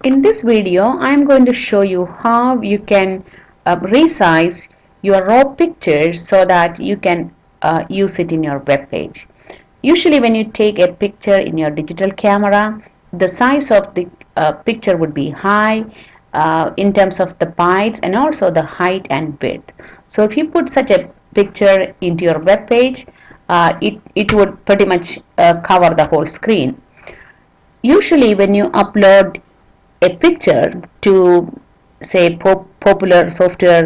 In this video, I am going to show you how you can resize your raw picture so that you can use it in your web page. Usually when you take a picture in your digital camera, the size of the picture would be high in terms of the bytes and also the height and width. So if you put such a picture into your web page, it would pretty much cover the whole screen. Usually when you upload a picture to say popular software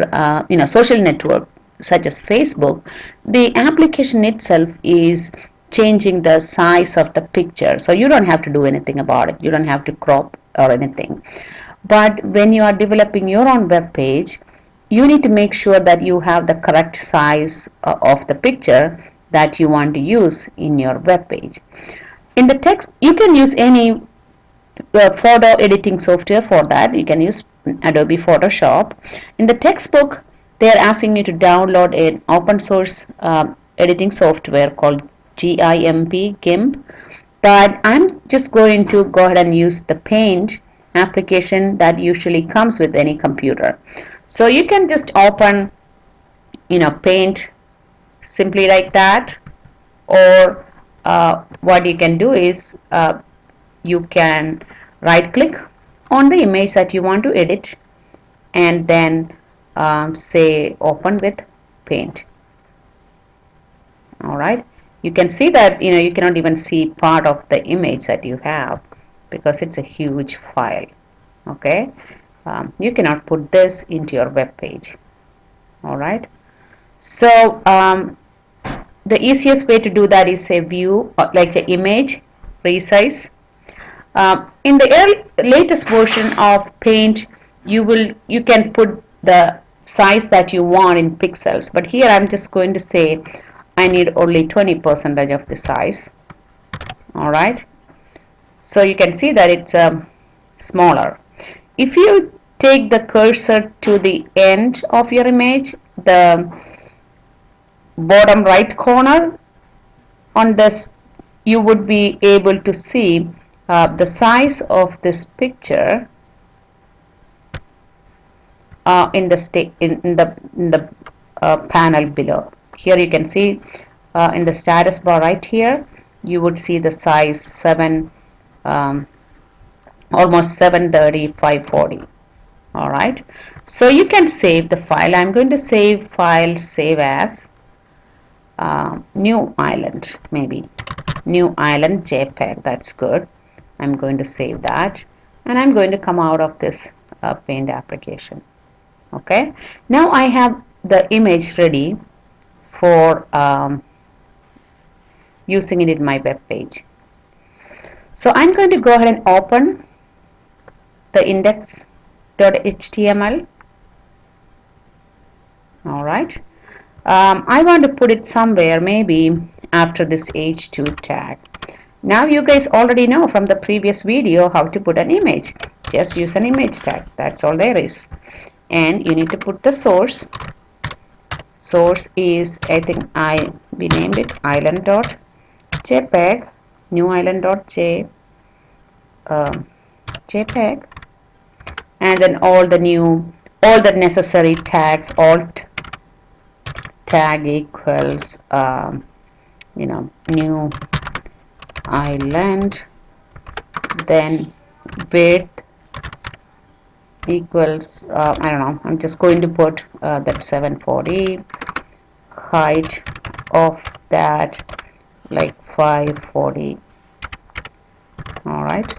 social network such as Facebook, the application itself is changing the size of the picture, so you don't have to do anything about it. You don't have to crop or anything. But when you are developing your own web page, you need to make sure that you have the correct size of the picture that you want to use in your web page. In the text, you can use any photo editing software. For that you can use Adobe Photoshop. In the textbook, they are asking you to download an open source editing software called GIMP, but I'm just going to go ahead and use the Paint application that usually comes with any computer. So you can just open Paint simply like that, or what you can do is you can right click on the image that you want to edit and then say open with Paint. Alright, you can see that you cannot even see part of the image that you have because it's a huge file. Okay, you cannot put this into your web page. Alright, so the easiest way to do that is say view, like the image, resize. In the latest version of Paint, you can put the size that you want in pixels, but here I'm just going to say I need only 20% of the size. Alright, so you can see that it's smaller. If you take the cursor to the end of your image, the bottom right corner on this, you would be able to see the size of this picture in the panel below. Here you can see in the status bar right here, you would see the size 7, almost 730 540. Alright, so you can save the file. I'm going to save file, save as new island, maybe new island JPEG. That's good. I'm going to save that and I'm going to come out of this Paint application. Okay, now I have the image ready for using it in my web page. So I'm going to go ahead and open the index.html. Alright, I want to put it somewhere, maybe after this h2 tag. Now you guys already know from the previous video how to put an image. Just use an image tag, that's all there is. And you need to put the source. Source is, I think we named it island.jpg, new island.jpg, and then all the necessary tags. Alt tag equals new island, then width equals I don't know, I'm just going to put that 740, height of that like 540. Alright,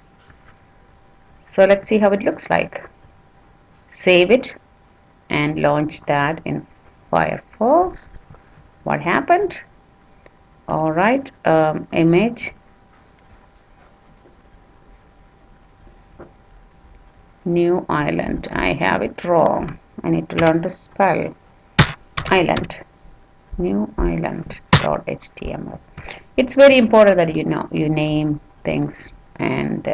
so let's see how it looks like. Save it and launch that in Firefox. What happened? Alright, image, new island. I have it wrong. I need to learn to spell island. New island.html. It's very important that you name things, and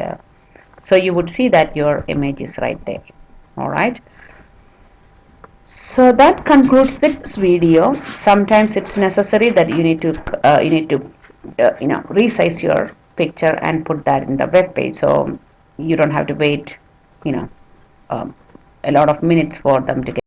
so you would see that your image is right there. Alright, so that concludes this video. Sometimes it's necessary that you need to resize your picture and put that in the web page, so you don't have to wait you know um, a lot of minutes for them to